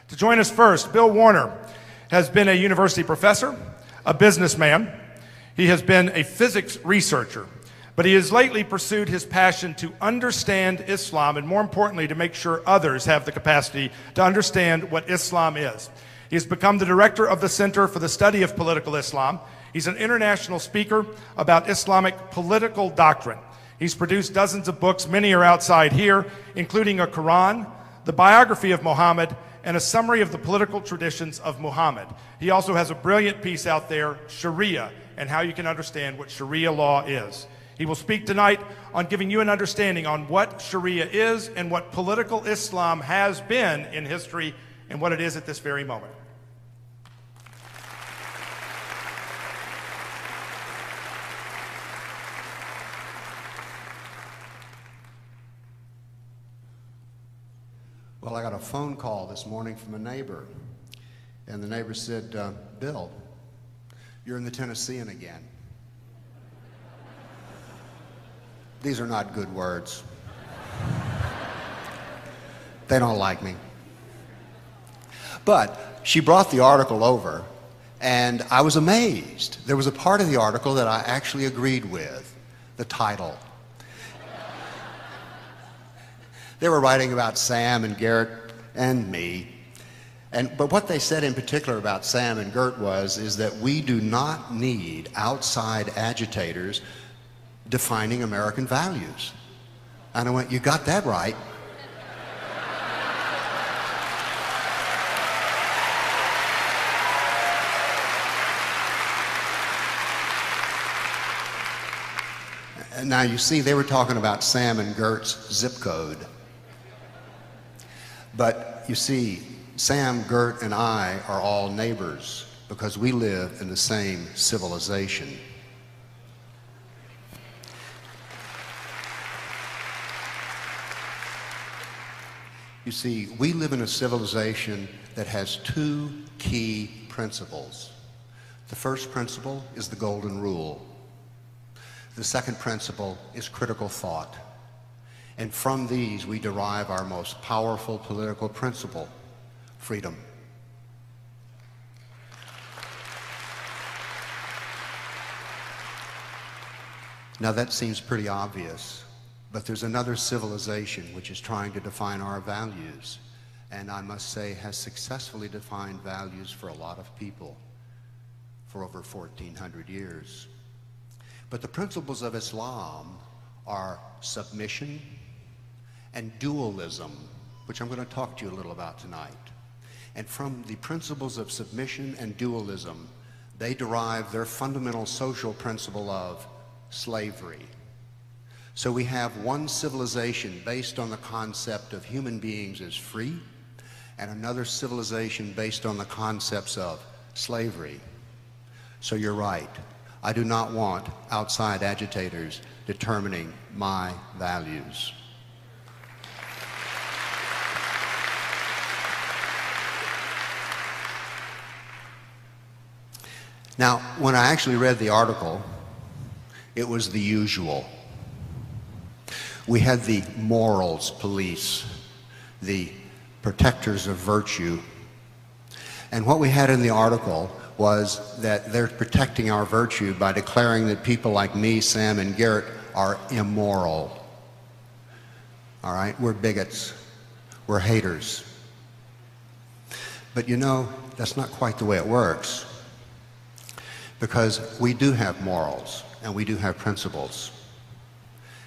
To join us first, Bill Warner has been a university professor, a businessman. He has been a physics researcher, but he has lately pursued his passion to understand Islam and, more importantly, to make sure others have the capacity to understand what Islam is. He has become the director of the Center for the Study of Political Islam. He's an international speaker about Islamic political doctrine. He's produced dozens of books, many are outside here, including a Quran, the biography of Muhammad, and a summary of the political traditions of Muhammad. He also has a brilliant piece out there, Sharia, and how you can understand what Sharia law is. He will speak tonight on giving you an understanding on what Sharia is and what political Islam has been in history and what it is at this very moment. Well, I got a phone call this morning from a neighbor, and the neighbor said, Bill, you're in the Tennessean again. These are not good words. They don't like me. But she brought the article over, and I was amazed. There was a part of the article that I actually agreed with, the title. They were writing about Sam and Garrett and me. But what they said in particular about Sam and Gert is that we do not need outside agitators defining American values. And I went, you got that right. And now you see, they were talking about Sam and Gert's zip code. But you see, Sam, Gert, and I are all neighbors because we live in the same civilization. You see, we live in a civilization that has two key principles. The first principle is the golden rule. The second principle is critical thought. And from these, we derive our most powerful political principle, freedom. Now that seems pretty obvious, but there's another civilization which is trying to define our values, and I must say has successfully defined values for a lot of people for over 1,400 years. But the principles of Islam are submission and dualism, which I'm going to talk to you a little about tonight. And from the principles of submission and dualism, they derive their fundamental social principle of slavery. So we have one civilization based on the concept of human beings as free, and another civilization based on the concepts of slavery. So you're right. I do not want outside agitators determining my values. Now, when I actually read the article, it was the usual. We had the morals police, the protectors of virtue. And what we had in the article was that they're protecting our virtue by declaring that people like me, Sam, and Garrett are immoral. All right, we're bigots, we're haters. But you know, that's not quite the way it works, because we do have morals and we do have principles.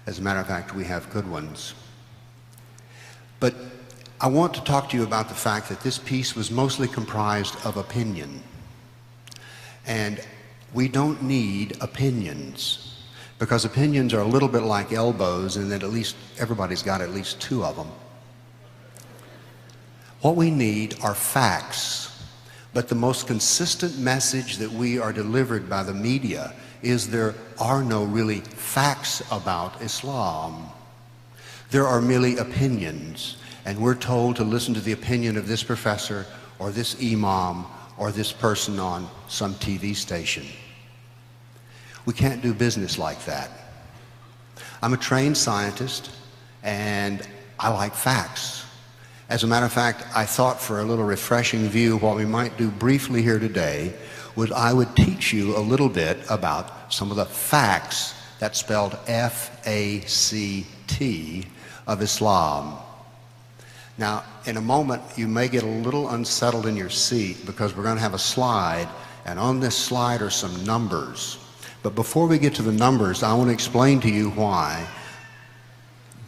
As a matter of fact, we have good ones. But I want to talk to you about the fact that this piece was mostly comprised of opinion. And we don't need opinions, because opinions are a little bit like elbows in that at least everybody's got at least two of them. What we need are facts, but the most consistent message that we are delivered by the media is there are no really facts about Islam. There are merely opinions, and we're told to listen to the opinion of this professor or this imam or this person on some TV station. We can't do business like that. I'm a trained scientist, and I like facts. As a matter of fact, I thought for a little refreshing view, what we might do briefly here today was I would teach you a little bit about some of the facts that spelled F-A-C-T of Islam. Now, in a moment, you may get a little unsettled in your seat because we're going to have a slide, and on this slide are some numbers. But before we get to the numbers, I want to explain to you why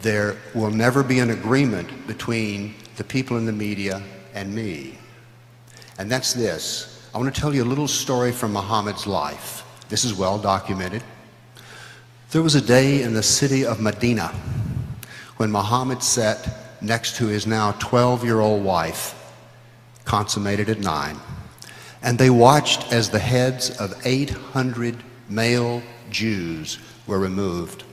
there will never be an agreement between the people in the media and me. And that's this. I want to tell you a little story from Muhammad's life. This is well documented. There was a day in the city of Medina when Muhammad sat next to his now 12-year-old wife, consummated at 9, and they watched as the heads of 800 male Jews were removed.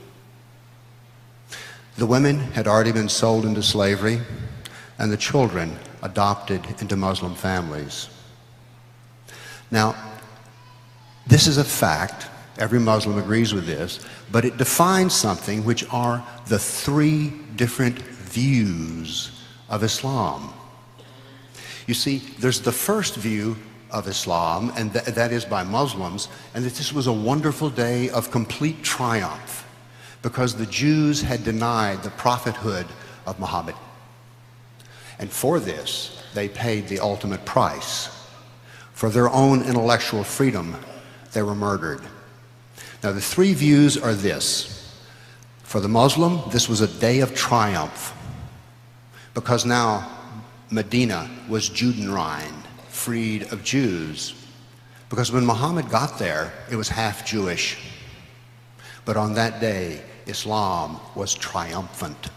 The women had already been sold into slavery, and the children adopted into Muslim families. Now, this is a fact. Every Muslim agrees with this, but it defines something, which are the 3 different views of Islam. You see, there's the first view of Islam, and that is by Muslims, and that this was a wonderful day of complete triumph because the Jews had denied the prophethood of Muhammad. And for this, they paid the ultimate price. For their own intellectual freedom, they were murdered. Now, the 3 views are this. For the Muslim, this was a day of triumph because now Medina was Judenrein, freed of Jews. Because when Muhammad got there, it was half Jewish. But on that day, Islam was triumphant.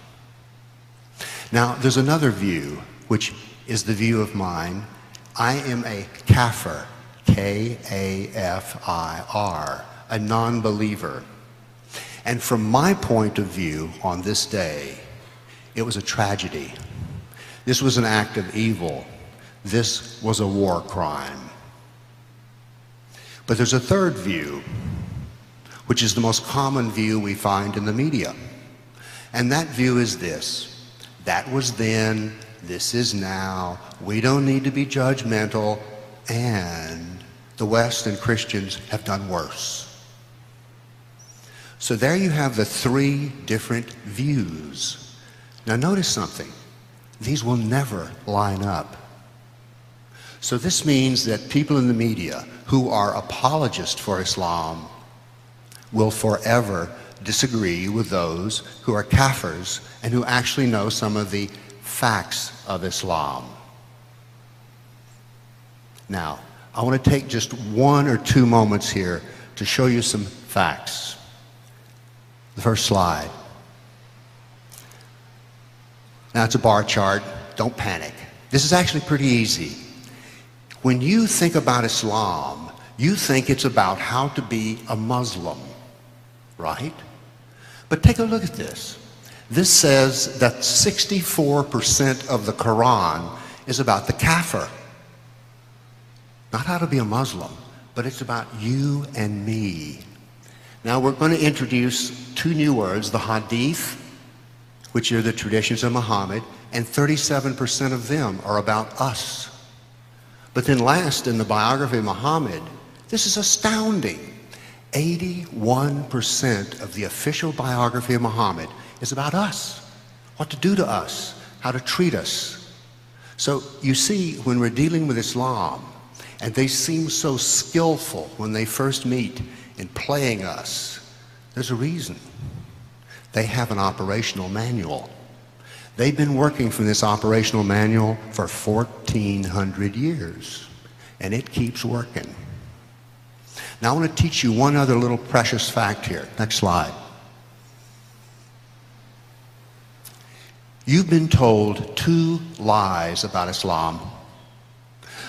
Now, there's another view, which is the view of mine. I am a kafir, K-A-F-I-R, a non-believer. And from my point of view on this day, it was a tragedy. This was an act of evil. This was a war crime. But there's a third view, which is the most common view we find in the media. And that view is this. That was then, this is now, we don't need to be judgmental, and the West and Christians have done worse. So there you have the 3 different views. Now notice something. These will never line up. So this means that people in the media who are apologists for Islam will forever disagree with those who are kafirs and who actually know some of the facts of Islam. Now, I want to take just 1 or 2 moments here to show you some facts. The first slide. Now, it's a bar chart. Don't panic. This is actually pretty easy. When you think about Islam, you think it's about how to be a Muslim, right? But take a look at this. This says that 64% of the Quran is about the kafir. Not how to be a Muslim, but it's about you and me. Now we're going to introduce 2 new words, the hadith, which are the traditions of Muhammad, and 37% of them are about us. But then last, in the biography of Muhammad, this is astounding. 81% of the official biography of Muhammad is about us, what to do to us, how to treat us. So you see, when we're dealing with Islam, and they seem so skillful when they first meet in playing us, there's a reason. They have an operational manual. They've been working from this operational manual for 1,400 years, and it keeps working. Now I want to teach you one other little precious fact here. Next slide. You've been told 2 lies about Islam.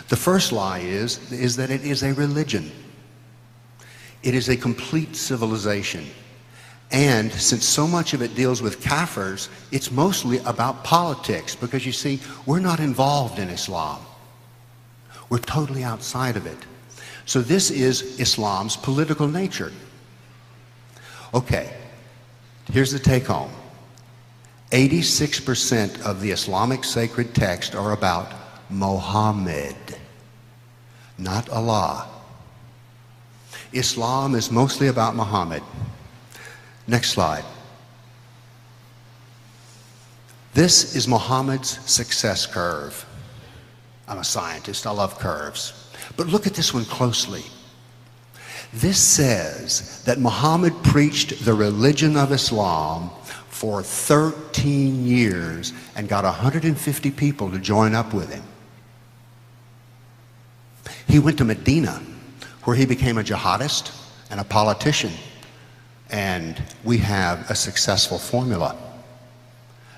The first lie is that it is a religion. It is a complete civilization. And since so much of it deals with kafirs, it's mostly about politics, because you see, we're not involved in Islam. We're totally outside of it. So this is Islam's political nature. Okay, here's the take home. 86% of the Islamic sacred texts are about Muhammad, not Allah. Islam is mostly about Muhammad. Next slide. This is Muhammad's success curve. I'm a scientist, I love curves. But look at this one closely. This says that Muhammad preached the religion of Islam for 13 years and got 150 people to join up with him. He went to Medina, where he became a jihadist and a politician, and we have a successful formula.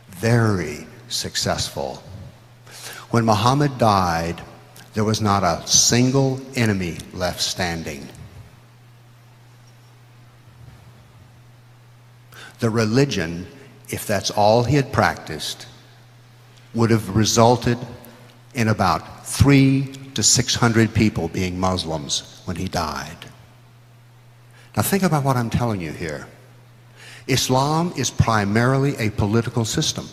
Very successful. When Muhammad died, there was not a single enemy left standing. The religion, if that's all he had practiced, would have resulted in about 300 to 600 people being Muslims when he died. Now think about what I'm telling you here. Islam is primarily a political system.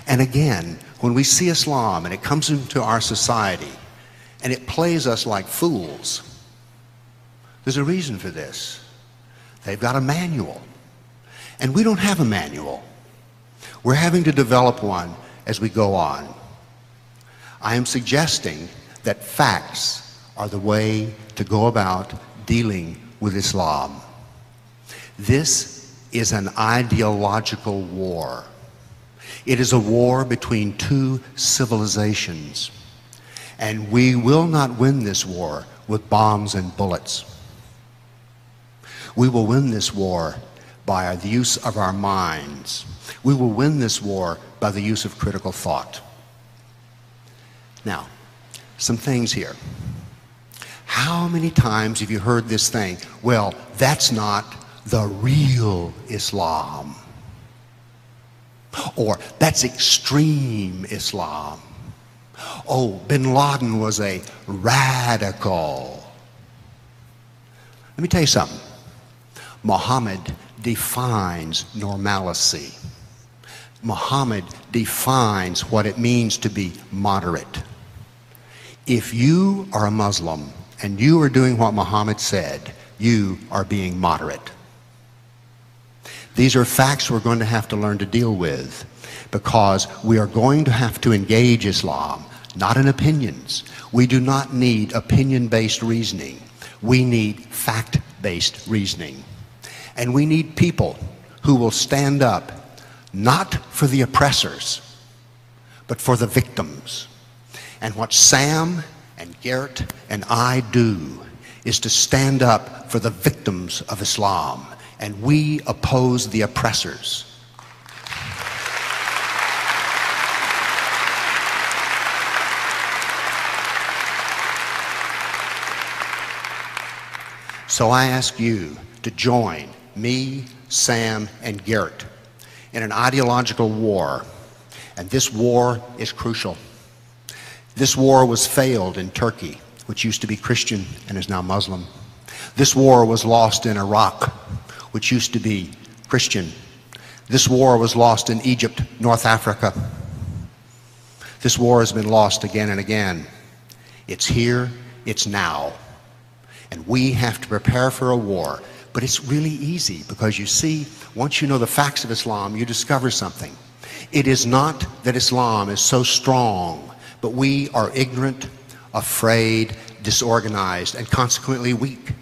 And again, when we see Islam and it comes into our society and it plays us like fools, there's a reason for this. They've got a manual. And we don't have a manual. We're having to develop one as we go on. I am suggesting that facts are the way to go about dealing with Islam. This is an ideological war. It is a war between two civilizations. And we will not win this war with bombs and bullets. We will win this war by the use of our minds. We will win this war by the use of critical thought. Now, some things here. How many times have you heard this thing? Well, that's not the real Islam. Or that's extreme Islam. Oh, bin Laden was a radical. Let me tell you something. Muhammad defines normalcy. Muhammad defines what it means to be moderate. If you are a Muslim and you are doing what Muhammad said, you are being moderate. These are facts we're going to have to learn to deal with, because we are going to have to engage Islam, not in opinions. We do not need opinion-based reasoning. We need fact-based reasoning. And we need people who will stand up, not for the oppressors, but for the victims. And what Sam and Garrett and I do is to stand up for the victims of Islam, and we oppose the oppressors. So I ask you to join me, Sam, and Garrett in an ideological war. And this war is crucial. This war was failed in Turkey, which used to be Christian and is now Muslim. This war was lost in Iraq, which used to be Christian. This war was lost in Egypt, North Africa. This war has been lost again and again. It's here, it's now. And we have to prepare for a war. But it's really easy, because you see, once you know the facts of Islam, you discover something. It is not that Islam is so strong, but we are ignorant, afraid, disorganized, and consequently weak.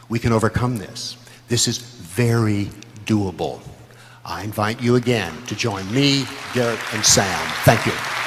We can overcome this. This is very doable. I invite you again to join me, Garrett, and Sam. Thank you.